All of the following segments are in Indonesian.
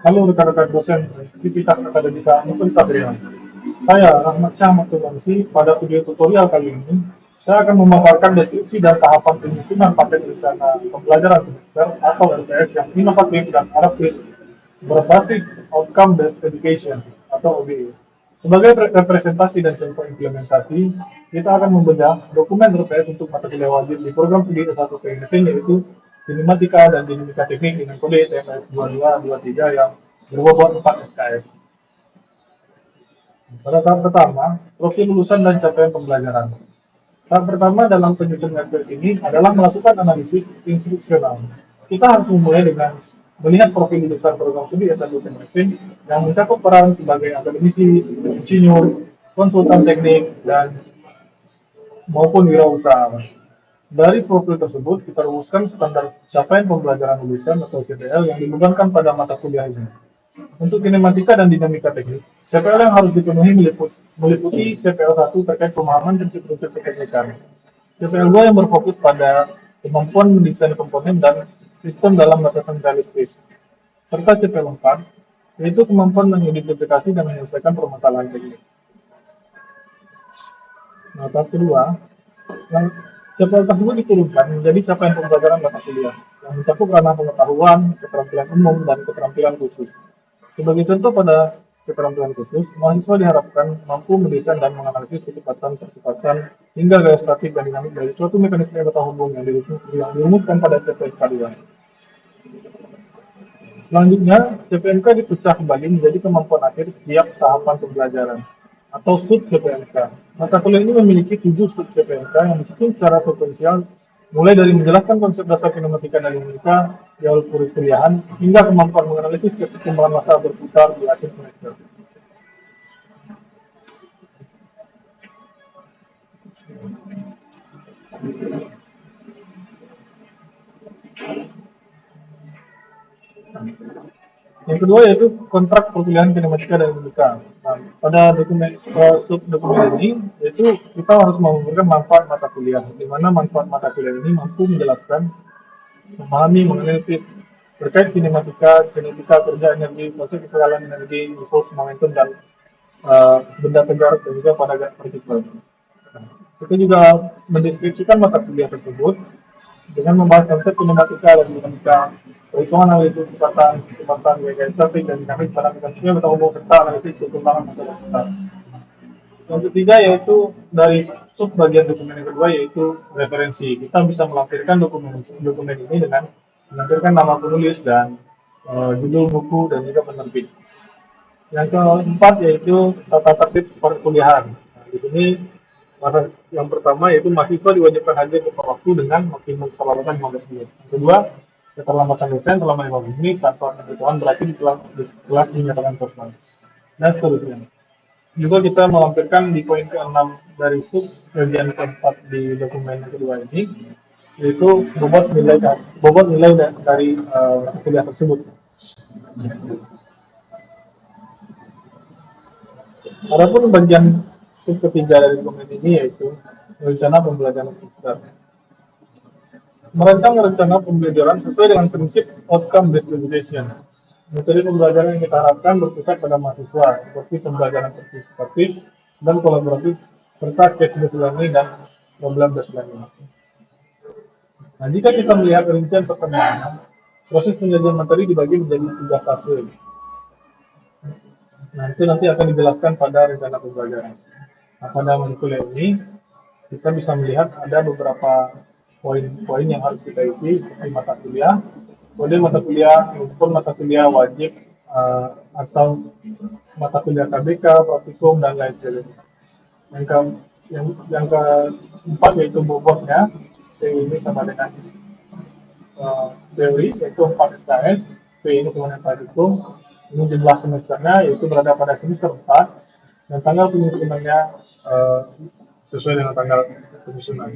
Halo rekan-rekan dosen Aktivitas Akademika Universitas Riau. Saya Rahmat Syah Maturwansi. Pada video tutorial kali ini, saya akan memaparkan deskripsi dan tahapan penyusunan paket rencana pembelajaran semester atau LPS yang inovatif dan adaptif berbasis Outcome Based Education atau OBE. Sebagai representasi dan contoh implementasi, kita akan membedah dokumen RPS untuk mata kuliah wajib di program studi S1 PNS yaitu Kinematika dan Dinamika Teknik dengan kode TMS 2223 yang berbobot 4 SKS. Pada tahap pertama, profil lulusan dan capaian pembelajaran. Tahap pertama dalam penyusunan RPS ini adalah melakukan analisis instruksional. Kita harus memulai dengan melihat profil lulusan program studi S1 mesin yang mencakup peran sebagai akademisi, insinyur, konsultan teknik, dan maupun wirausaha. Dari profil tersebut, kita rumuskan standar capaian pembelajaran lulusan atau CPL yang dibebankan pada mata kuliah ini. Untuk kinematika dan dinamika teknik, CPL yang harus dipenuhi meliputi CPL 1 terkait pemahaman prinsip-prinsip keteknikan, CPL 2 yang berfokus pada kemampuan mendesain komponen dan sistem dalam batasan realistis, serta CPL 4, yaitu kemampuan mengidentifikasi dan menyelesaikan permasalahan teknik. Nah, tahap kedua, yang CPL tersebut diturunkan menjadi capaian pembelajaran mata kuliah yang mencakup ranah pengetahuan, keterampilan umum, dan keterampilan khusus. Sebagai contoh pada keterampilan khusus, mahasiswa diharapkan mampu mendesain dan menganalisis kecepatan, hingga gaya statik dan dinamik dari suatu mekanisme data hubung yang dirumuskan pada CPNK 2. Selanjutnya, CPNK dipecah kembali menjadi kemampuan akhir setiap tahapan pembelajaran atau sub CPNK. Mata kuliah ini memiliki 7 sub CPNK yang disusun secara sequensial mulai dari menjelaskan konsep dasar kinematika dan dinamika di awal perkuliahan hingga kemampuan menganalisis keseimbangan massa berputar di akhir semester. Yang kedua yaitu kontrak perkuliahan kinematika dan dinamika. Nah, pada sub dokumen ini yaitu kita harus memberikan manfaat mata kuliah, di mana manfaat mata kuliah ini mampu menjelaskan, memahami, menganalisis terkait kinematika, kinetika kerja energi, proses kekeralan energi, resource momentum dan benda tegak dan juga pada gas partikel. Nah, kita juga mendeskripsikan mata kuliah tersebut dengan membahas konsep kinematika dan dinamika, perhitungan analisis kecepatan gaya statik dan dinamik pada mekanisme bertanggung serta analisis perkembangan masalah besar. Yang ketiga yaitu dari sub bagian dokumen yang kedua yaitu referensi. Kita bisa melampirkan dokumen ini dengan melampirkan nama penulis dan judul buku dan juga penerbit. Yang keempat yaitu tata tertib perkuliahan. Nah, di sini yang pertama yaitu mahasiswa diwajibkan hadir tepat waktu dengan maksimum keterlambatan 15 menit. Yang kedua, keterlambatan dosen selama 15 menit tanpa kebutuhan berarti di kelas dinyatakan kosong. Dan seterusnya. Juga kita melampirkan di poin ke-6 dari sub bagian keempat di dokumen yang kedua ini, yaitu bobot nilai dari kuliah tersebut. Adapun bagian sub ketiga dari dokumen ini yaitu rencana pembelajaran semester. Merancang rencana pembelajaran sesuai dengan prinsip outcome based education. Metode pembelajaran yang kita harapkan berpusat pada mahasiswa, seperti pembelajaran partisipatif dan kolaboratif, serta case-based learning dan problem-based learning. Nah, jika kita melihat rincian pertemuan, proses penyajian materi dibagi menjadi 3 fase. Nah, itu nanti akan dijelaskan pada rencana pembelajaran. Nah, pada kuliah ini, kita bisa melihat ada beberapa poin-poin yang harus kita isi seperti mata kuliah, kode mata kuliah maupun mata kuliah wajib atau mata kuliah KBK, praktikum dan lain sebagainya. Yang keempat yaitu bobotnya, ini sama dengan teori yaitu 4 SKS, P ini sama dengan praktikum, ini jumlah semesternya yaitu berada pada semester 4 dan tanggal penyusunannya sesuai dengan tanggal penyusunan.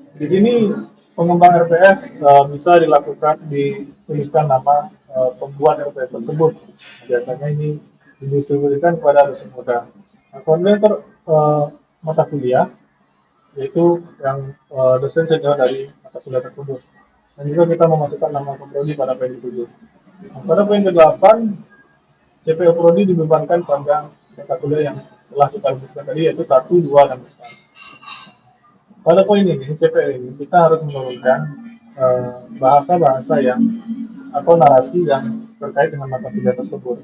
Di sini pengembang RPS bisa dituliskan nama pembuat RPS tersebut. Biasanya ini didistribusikan kepada dosen muda. Nah, koordinator mata kuliah yaitu yang dosen senior dari mata kuliah tersebut. Dan juga kita memasukkan nama prodi pada poin ke-7. Nah, pada poin ke-8, CPO prodi dibebankan pada mata kuliah yang telah kita sebutkan tadi, yaitu 1, 2, dan 4. Pada poin ini, CPO ini, kita harus menurunkan bahasa-bahasa yang atau narasi yang terkait dengan mata kuliah tersebut.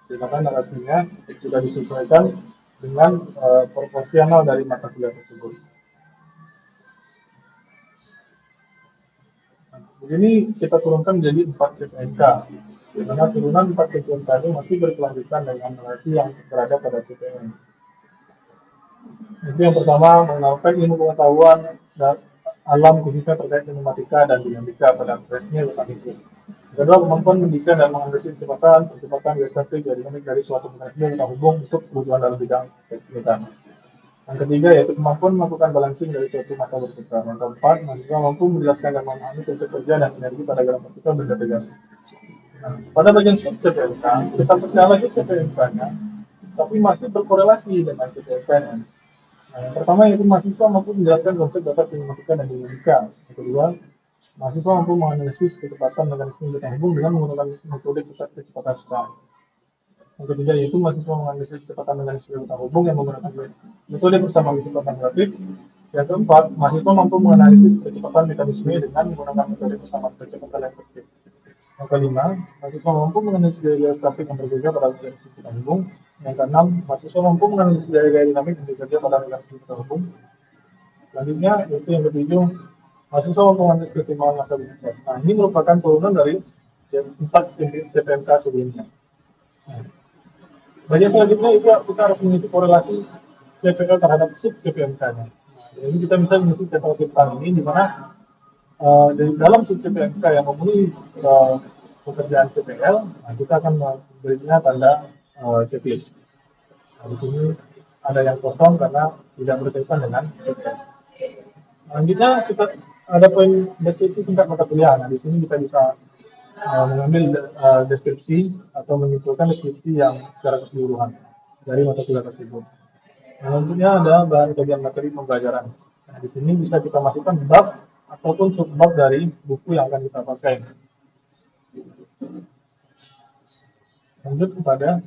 Di mana narasinya sudah disesuaikan dengan proporsional dari mata kuliah tersebut. Begini kita turunkan menjadi 4 CPNK. Di mana turunan 4 CPNK ini masih berkelanjutan dengan narasi yang berada pada CPN. Itu yang pertama, mengenalkan ilmu pengetahuan dan alam khususnya terkait matematika dan dinamika pada prosesnya bukan itu. Kedua, kemampuan mendesain dan menganalisis percepatan geometrik dan dinamik dari suatu mekanisme yang terhubung untuk kebutuhan dalam bidang teknikan. Yang ketiga yaitu kemampuan melakukan balancing dari suatu mata berputar. Yang keempat, mahasiswa mampu menjelaskan dan memahami konsep kerja dan energi pada gerakan vertikal benda tegak. Nah, pada bagian sub CPNK, kita percaya lagi CPNK-nya, tapi masih berkorelasi dengan CPNK-nya. Nah, yang pertama yaitu mahasiswa mampu menjelaskan konsep dasar matematika dan dinamika. Yang kedua, mahasiswa mampu menganalisis kecepatan mekanisme terhubung dengan menggunakan metode pusat kecepatan sekarang. Yang ketiga yaitu mahasiswa menganalisis kecepatan mekanisme terhubung yang menggunakan metode persamaan kecepatan relatif. Yang keempat, mahasiswa mampu menganalisis kecepatan mekanisme dengan menggunakan metode persamaan kecepatan relatif. Yang kelima, mahasiswa mampu menganalisis gaya-gaya statik yang berbeda pada mekanisme terhubung. Yang keenam, mahasiswa mampu menganalisis gaya-gaya dinamik yang berbeda pada mekanisme terhubung. Selanjutnya, yaitu yang ketujuh, mahasiswa mampu menganalisis keseimbangan massa besar. Nah, ini merupakan turunan dari 4 CPMK sebelumnya. Nah, bagian selanjutnya itu kita harus mengisi korelasi CPL terhadap sub CPMK-nya. Jadi kita bisa mengisi CPL subtan ini di mana dari dalam sub CPMK yang memenuhi pekerjaan CPL, nah kita akan memberinya tanda checklist. Nah, di sini ada yang kosong karena tidak berkaitan dengan CPL. Selanjutnya kita ada poin deskripsi tingkat mata kuliah. Nah, di sini kita bisa mengambil deskripsi atau menyimpulkan deskripsi yang secara keseluruhan dari mata kuliah tersebut. Selanjutnya ada bahan kajian materi pembelajaran. Nah, di sini bisa kita masukkan bab ataupun subbab dari buku yang akan kita pakai. Lanjut kepada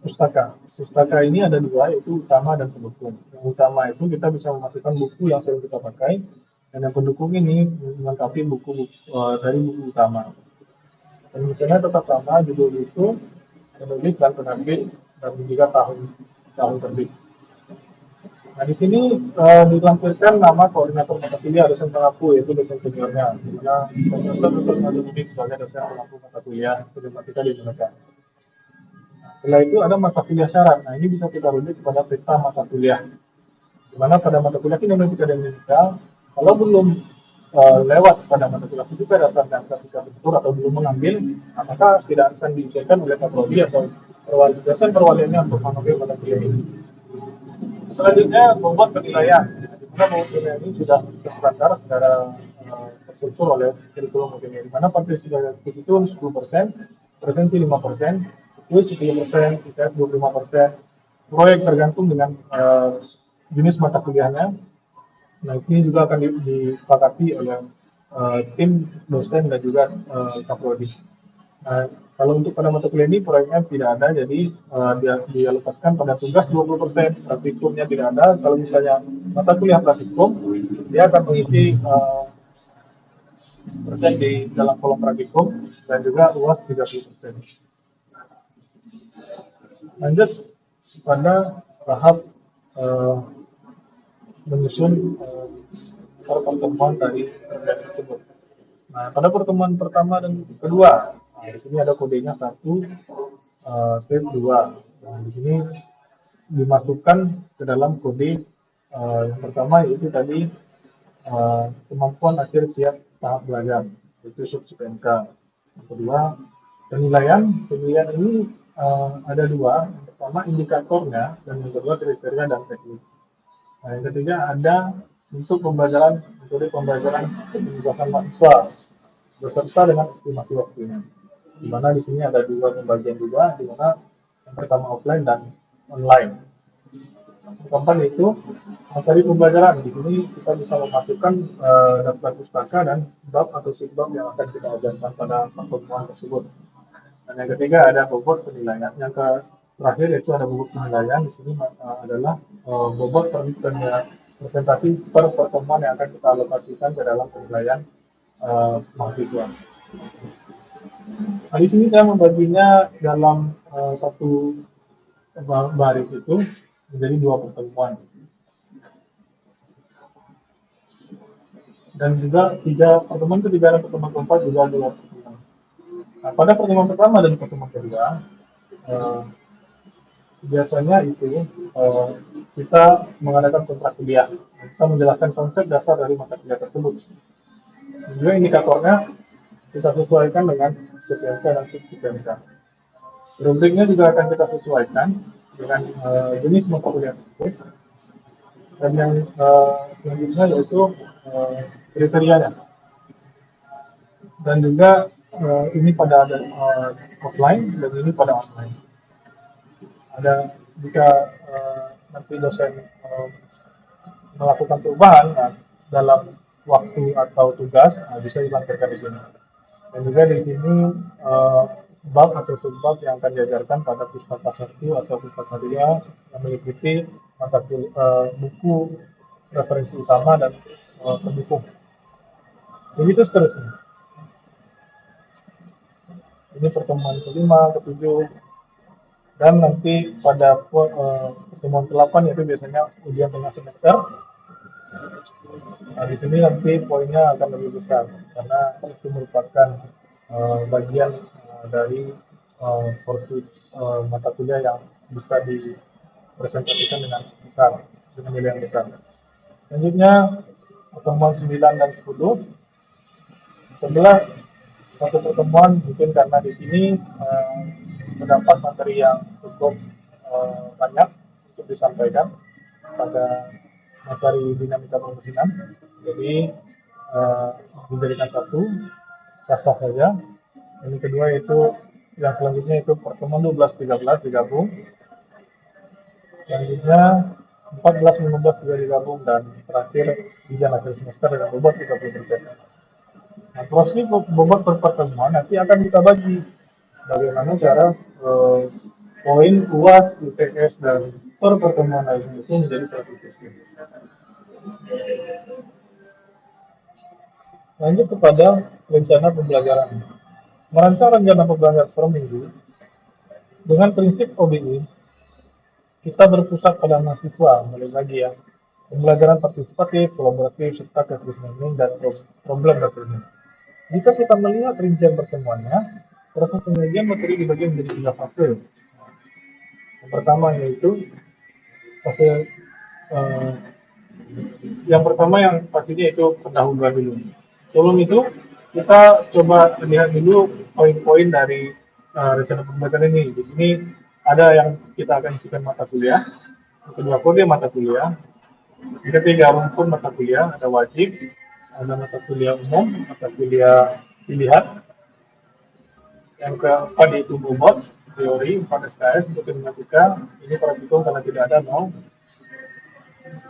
pustaka. Pustaka ini ada dua, yaitu utama dan pendukung. Yang utama itu kita bisa memasukkan buku yang sering kita pakai, dan yang pendukung ini melengkapi buku dari buku utama. Dan misalnya tetap sama, judul itu, penulis dan penerbit, dan juga tahun terbit. Nah, di sini dilampirkan nama koordinator mata kuliah dosen pengaku, yaitu dosen seniornya, di mana Dr. Madhuri sebagai dosen pengaku mata kuliah matematika di Indonesia. Setelah itu ada mata kuliah syarat. Nah, ini bisa kita rujuk kepada peta mata kuliah. Di mana pada mata kuliah kinetika dan dinamika, kalau belum lewat pada mata kuliah fisika dasar dan fisika struktur atau belum mengambil, maka tidak akan diisikan oleh prodi atau dosen perwaliannya untuk mengambil mata kuliah ini. Selanjutnya membuat penilaian. Di mana membuat penilaian ini sudah terstandar secara terstruktur oleh kurikulum UGM. Di mana partisipasi itu 10%, presensi 5%, kuis 10%, ITS 25%, proyek tergantung dengan jenis mata kuliahnya. Nah, ini juga akan disepakati oleh tim dosen dan juga kaprodi. Nah, kalau untuk pada mata kuliah ini proyeknya tidak ada, jadi dia lepaskan pada tugas 20%, praktikumnya tidak ada. Kalau misalnya mata kuliah praktikum, dia akan mengisi persen di dalam kolom praktikum dan juga UAS 30%. Lanjut pada tahap menyusun pertemuan dari terkait tersebut. Nah, pada pertemuan pertama dan kedua, nah, di sini ada kodenya 1, step 2. Nah, di sini dimasukkan ke dalam kode yang pertama yaitu tadi kemampuan akhir tiap tahap belajar, yaitu sub CPNK. Yang kedua, penilaian ini ada dua. Yang pertama indikatornya dan yang kedua kriteria dan teknik. Nah, yang ketiga ada untuk metode pembelajaran penugasan mahasiswa beserta dengan estimasi waktunya. Di mana di sini ada dua pembagian juga, di mana yang pertama offline dan online. Yang keempat yaitu materi pembelajaran. Di sini kita bisa memasukkan daftar pustaka dan bab atau subbab yang akan kita ajarkan pada pertemuan tersebut. Dan yang ketiga ada bobot penilaian. Yang terakhir yaitu ada bobot penilaian. Di sini adalah bobot presentasi per pertemuan yang akan kita alokasikan ke dalam penilaian mahasiswa. Nah, di sini saya membaginya dalam satu baris itu menjadi dua pertemuan dan juga tiga pertemuan ketiga dan pertemuan keempat juga dua pertemuan. Nah, pada pertemuan pertama dan pertemuan kedua eh, biasanya itu kita mengadakan kontrak kuliah. Kita menjelaskan konsep dasar dari mata kuliah tersebut. Juga indikatornya kita sesuaikan dengan CPMK dan sub-CPMK. Rubriknya juga akan kita sesuaikan dengan jenis mata kuliah tersebut. Dan yang selanjutnya yaitu kriterianya. Dan juga ini pada ada offline dan ini pada online. Ada jika nanti dosen melakukan perubahan dalam waktu atau tugas bisa dilampirkan di sini. Dan juga di sini bab atau subbab yang akan diajarkan pada pustaka 1 atau pustaka 2 yang meliputi mata buku referensi utama dan pendukung. Begitu seterusnya. Ini pertemuan kelima, ketujuh, dan nanti pada pertemuan ke-8 yaitu biasanya ujian tengah semester. Nah, di sini nanti poinnya akan lebih besar karena itu merupakan bagian dari porsi mata kuliah yang bisa dipresentasikan dengan besar, dengan nilai yang besar. Selanjutnya pertemuan 9 dan 10. Setelah satu pertemuan mungkin karena di sini terdapat materi yang cukup banyak untuk disampaikan pada materi dinamika permesinan. Jadi dijadikan satu sah saja. Ini kedua yaitu yang selanjutnya itu pertemuan 12-13 digabung. Selanjutnya 14-15 juga digabung dan terakhir ujian akhir semester dengan bobot 30%. Nah, proses bobot per pertemuan nanti akan kita bagi bagaimana cara poin UAS, UTS dan per pertemuan lainnya itu menjadi 100%. Lanjut kepada rencana pembelajaran. Merancang rencana pembelajaran per minggu dengan prinsip OBI, kita berpusat pada mahasiswa, balik lagi ya. Pembelajaran partisipatif, kolaboratif, serta kritis thinking dan problem solving. Jika kita melihat rincian pertemuannya, proses penyajian materi dibagi menjadi 3 fase. Yang pertama yaitu fase yang pertama yang pastinya itu pendahuluan dulu. Sebelum itu kita coba lihat dulu poin-poin dari rencana pembelajaran ini. Di sini ada yang kita akan isikan mata kuliah, yang kedua kode mata kuliah, yang ketiga rumpun mata kuliah, ada wajib, ada mata kuliah umum, mata kuliah pilihan, yang keempat yaitu bobot, teori, 4 SKS untuk matematika, ini praktikum karena tidak ada mau.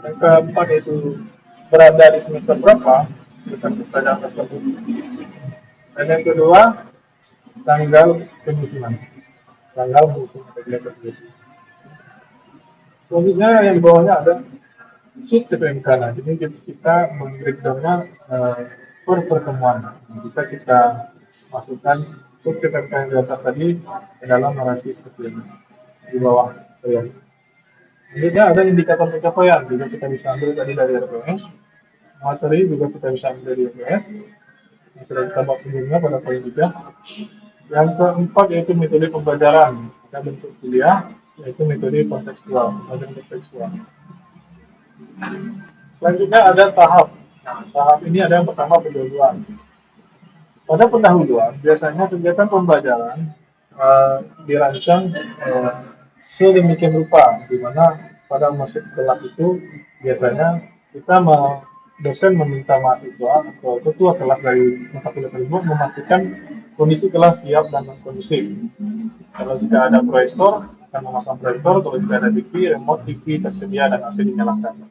Yang keempat yaitu berada di semester berapa, bukan pelajaran tersebut. Dan yang kedua, tanggal penyusunan. Tanggal penyusunan kuliah tersebut. Selanjutnya yang di bawahnya ada sub CPMK. Nah, jadi kita membreakdownnya per pertemuan. Bisa kita masukkan sub CPMK yang di atas tadi ke dalam narasi seperti ini di bawah. Selanjutnya ada indikator pencapaian. Juga kita bisa ambil tadi dari RPS. Materi juga kita bisa ambil dari RPS. Yang sudah kita bahas sebelumnya pada poin 3. Yang keempat yaitu metode pembelajaran. Kita bentuk kuliah yaitu metode kontekstual. Selanjutnya ada tahap. Nah, tahap ini ada yang pertama pendahuluan. Pada pendahuluan, biasanya kegiatan pembelajaran dirancang sedemikian rupa, di mana pada masuk kelas itu biasanya kita dosen meminta mahasiswa atau ketua kelas dari mata kuliah tersebut memastikan kondisi kelas siap dan non kondusif. Kalau jika ada proyektor, akan memasang proyektor, kalau jika ada TV, remote TV tersedia dan AC dinyalakan.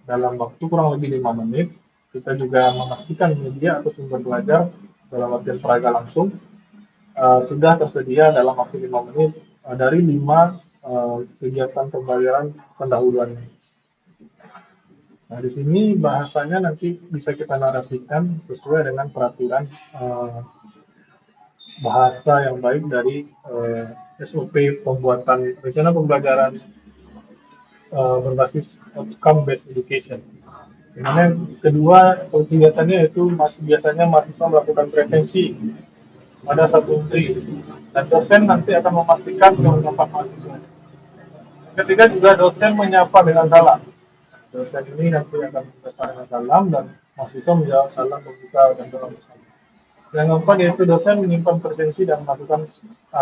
Dalam waktu kurang lebih 5 menit, kita juga memastikan media atau sumber belajar dalam artian peraga langsung sudah tersedia dalam waktu 5 menit dari 5 kegiatan pembelajaran pendahuluannya. Nah, di sini bahasanya nanti bisa kita narasikan sesuai dengan peraturan bahasa yang baik dari SOP pembuatan rencana pembelajaran berbasis outcome based education. Kemudian kedua kegiatannya itu biasanya mahasiswa melakukan prevensi pada satu menteri dan dosen nanti akan memastikan kelengkapan mahasiswa. Ketiga juga dosen menyapa dengan salam. Dosen ini nanti akan menyapa dengan salam dan mahasiswa menjawab salam membuka dan dalam bersama. Yang keempat yaitu dosen menyimpan presensi dan melakukan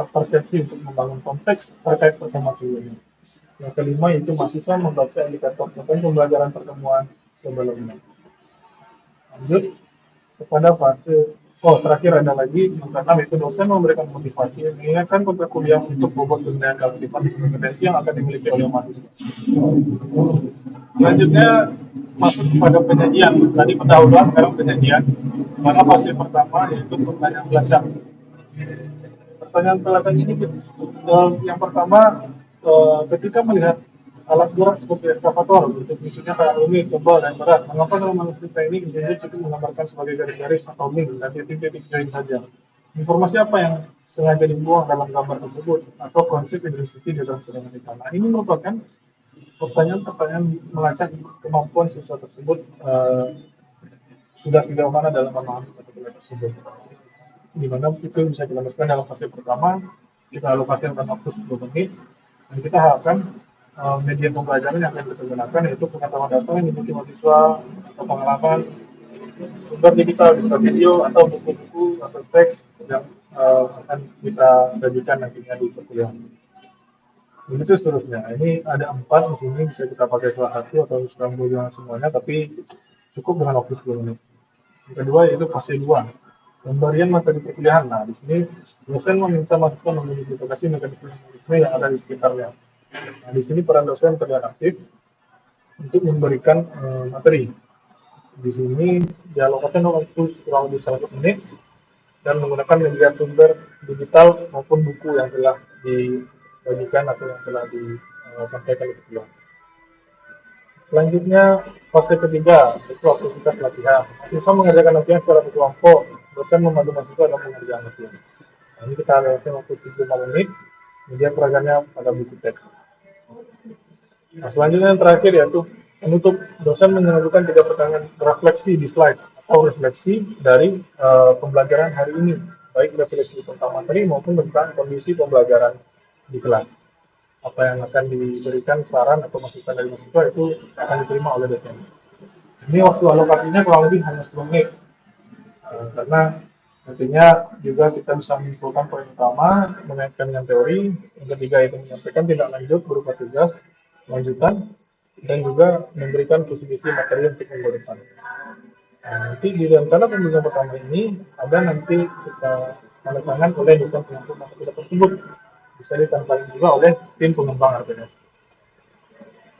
persepsi untuk membangun konteks terkait pertemuan ini. Yang kelima yaitu mahasiswa membaca indikator tentang pembelajaran pertemuan sebelumnya. Lanjut kepada fase terakhir ada lagi karena itu dosen memberikan motivasi mengingatkan kontrak kuliah untuk bobot penilaian keaktifan kompetensi yang akan dimiliki oleh mahasiswa. Selanjutnya masuk kepada penyajian. Tadi pendahuluan, sekarang penyajian. Mana fase pertama yaitu pertanyaan pelacak. Pertanyaan pelacak ini yang pertama ketika melihat alat berat seperti eskavator, bentuk isinya kayak rumit, tebal, dan berat. Mengapa dalam manusia ini insinyur cukup menggambarkan sebagai garis-garis atau link dan titik-titik lain saja? Informasi apa yang sengaja dibuang dalam gambar tersebut atau konsep institusi di dalam sedangkan di sana? Ini merupakan pertanyaan-pertanyaan melacak kemampuan siswa tersebut sudah sejauh mana dalam memahami materi tersebut. Di mana itu bisa dilakukan dalam fase pertama, kita alokasikan waktu 10 menit, dan kita harapkan media pembelajaran yang akan kita gunakan yaitu pengetahuan dasar yang dimiliki mahasiswa atau pengalaman sumber digital, bisa video atau buku-buku atau teks yang akan kita sajikan nantinya di perkuliahan. Begitu seterusnya. Ini ada 4 di sini, bisa kita pakai salah satu atau sekarang jangan semuanya, tapi cukup dengan waktu 10 menit. Yang kedua yaitu fase 2. Pemberian materi perkuliahan. Nah, di sini dosen meminta mahasiswa mengidentifikasi mekanisme yang ada di sekitarnya. Nah, di sini peran dosen terlihat aktif untuk memberikan materi. Di sini dialokasikan waktu kurang lebih 1 menit dan menggunakan media sumber digital maupun buku yang telah dibagikan atau yang telah disampaikan di perkuliahan. Selanjutnya fase ketiga itu aktivitas latihan. Mahasiswa mengerjakan latihan secara berkelompok. Dosen memandu mahasiswa dalam pengerjaan latihan. Nah, ini kita latihan waktu 75 menit. Kemudian peragamnya pada buku teks. Nah, selanjutnya yang terakhir yaitu penutup. Dosen mengajukan 3 pertanyaan refleksi di slide atau refleksi dari pembelajaran hari ini, baik refleksi tentang materi maupun tentang kondisi pembelajaran di kelas. Apa yang akan diberikan saran atau masukan dari mahasiswa itu akan diterima oleh dosen. Ini waktu alokasinya kurang lebih hanya 10 menit. Karena nantinya juga kita bisa menyimpulkan poin utama mengaitkan dengan teori. Yang ketiga itu menyampaikan tindak lanjut berupa tugas lanjutan dan juga memberikan visi-visi materi untuk pembuatan. Nanti di rencana pembukaan pertama ini ada nanti kita tanda tangan oleh dosen pengampu mata kuliah tersebut, bisa ditantangin juga oleh tim pengembang RPS.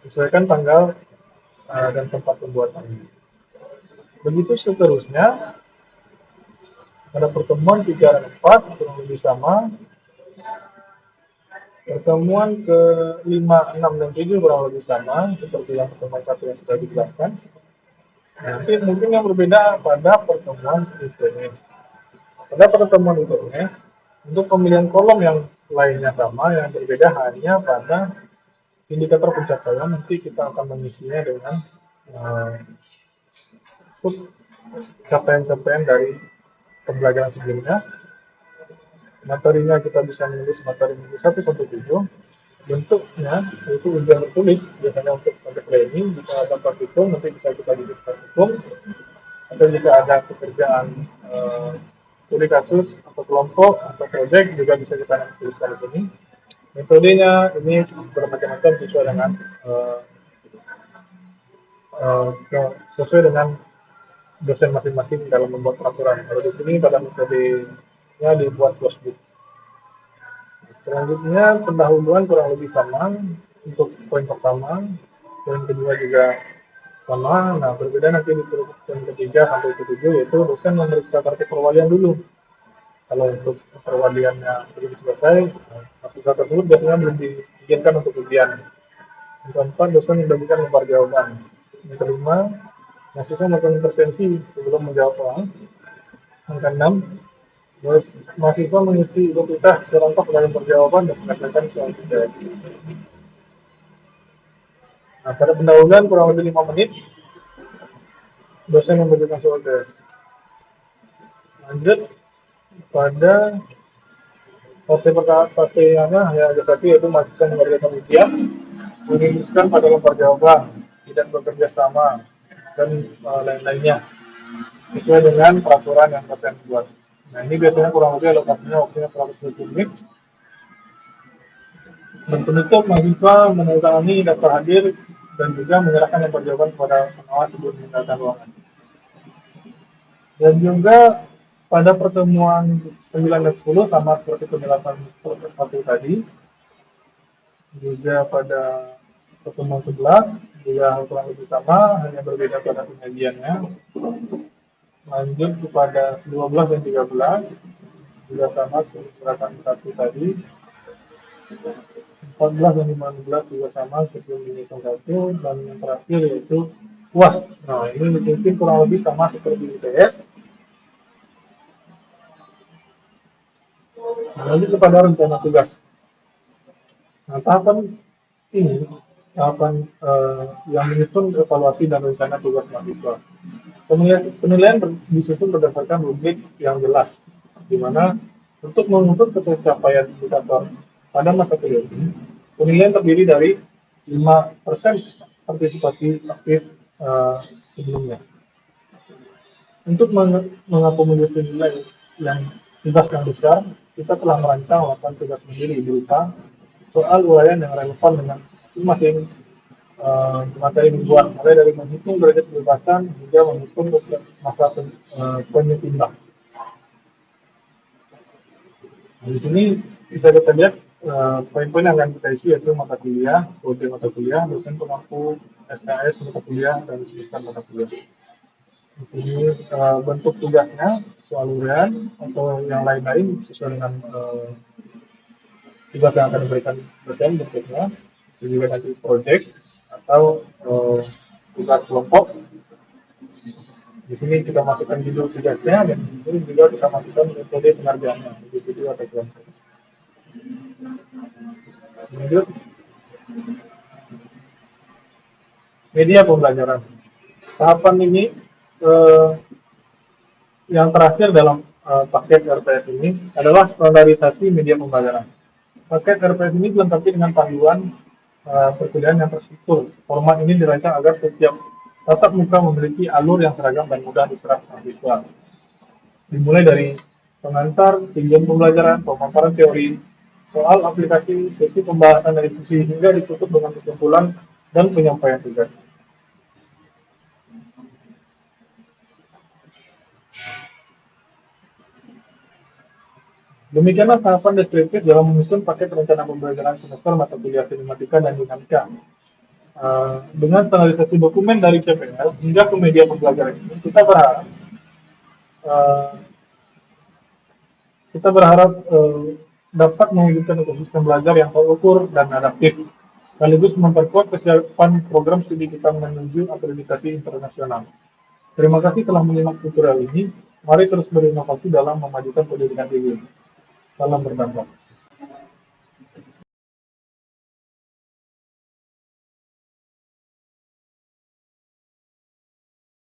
Sesuaikan tanggal dan tempat pembuatannya. Begitu seterusnya, pada pertemuan 3 dan 4 kurang lebih sama. Pertemuan ke 5, 6, dan 7 kurang lebih sama seperti yang pertemuan 1 yang sudah dijelaskan. Nanti mungkin yang berbeda pada pertemuan ITS. Pada pertemuan ITS, untuk pemilihan kolom yang lainnya sama, yang berbeda hanya pada indikator pencapaian. Nanti kita akan mengisinya dengan capaian-capaian dari pembelajaran sebelumnya. Materinya kita bisa menulis materi 1 sampai 7. Bentuknya yaitu ujian tertulis, biasanya untuk pada planning. Jika ada praktikum nanti bisa kita bikin praktikum, atau jika ada pekerjaan studi kasus atau kelompok atau proyek juga bisa kita tuliskan di sini. Metodenya ini bermacam-macam sesuai dengan dosen masing-masing dalam membuat peraturan. Kalau di sini pada metodenya dibuat flowbook. Selanjutnya pendahuluan kurang lebih sama untuk poin pertama, poin kedua juga sama. Nah, berbeda nanti di poin ketiga sampai ketujuh yaitu dosen memeriksa kartu perwalian dulu. Kalau untuk perwaliannya belum selesai, mahasiswa tersebut biasanya belum diizinkan untuk ujian. Yang keempat, dosen membagikan lembar jawaban. Yang kelima, mahasiswa melakukan intervensi sebelum menjawab soal. Yang keenam, mahasiswa mengisi identitas selengkap dalam perjawaban dan mengerjakan soal tugas. Nah, pada pendahuluan kurang lebih 5 menit, dosen memberikan soal tes. Lanjut pada fase yang hanya ada satu yaitu mahasiswa mengerjakan ujian, menuliskan pada lembar jawaban, tidak bekerja sama, dan lain-lainnya sesuai dengan peraturan yang dosen buat. Nah, ini biasanya kurang lebih alokasinya waktunya 120 menit. Dan penutup, mahasiswa menandatangani daftar hadir dan juga menyerahkan lembar jawaban kepada pengawas sebelum meninggalkan ruangan. Dan juga pada pertemuan 9 dan 10 sama seperti penjelasan proses 1 tadi, juga pada pertemuan 11 juga kurang lebih sama, hanya berbeda pada penyajiannya. Lanjut kepada 12 dan 13 juga sama seperti penjelasan 1 tadi. 14 dan 15 juga sama sebelum dihitung 1, dan yang terakhir yaitu UAS. Nah, ini mungkin kurang lebih sama seperti ITS. Lanjut kepada rencana tugas. Nah, tahapan ini tahapan yang menyusun evaluasi dan rencana tugas mahasiswa. Penilaian disusun berdasarkan rubrik yang jelas, di mana untuk mengukur pencapaian indikator pada masa kuliah ini, penilaian terdiri dari 5% partisipasi aktif sebelumnya. Untuk mengakomodir nilai tugas yang besar, kita telah merancang 8 tugas mandiri berupa soal uraian yang relevan dengan masing-masing materi mingguan, mulai dari menghitung derajat kebebasan hingga menghitung masa penyetimbang. Nah, di sini bisa kita lihat poin-poin yang akan kita isi yaitu mata kuliah, kode mata kuliah, dosen pengampu, SKS mata kuliah, dan semester mata kuliah. Di sini bentuk tugasnya soal uraian atau yang lain-lain sesuai dengan tugas yang akan diberikan dosen berikutnya. Juga nanti project atau tugas kelompok. Di sini kita masukkan judul tugasnya dan di sini juga kita masukkan metode pengerjaannya, individu atau kelompok. Lanjut, media pembelajaran. Tahapan ini yang terakhir dalam paket RPS ini adalah standarisasi media pembelajaran. Paket RPS ini dilengkapi dengan panduan perkuliahan yang terstruktur. Format ini dirancang agar setiap tatap muka memiliki alur yang seragam dan mudah diserap mahasiswa. Dimulai dari pengantar, tujuan pembelajaran, pemaparan teori, soal aplikasi, sesi pembahasan dan diskusi, hingga ditutup dengan kesimpulan dan penyampaian tugas. Demikianlah tahapan deskriptif dalam menyusun paket rencana pembelajaran semester mata kuliah sinematika dan dinamika. Dengan standarisasi dokumen dari CPL hingga ke media pembelajaran ini, kita berharap dapat mewujudkan ekosistem belajar yang terukur dan adaptif, sekaligus memperkuat kesiapan program studi kita menuju akreditasi internasional. Terima kasih telah menyimak tutorial ini. Mari terus berinovasi dalam memajukan pendidikan tinggi. Salam berdampak.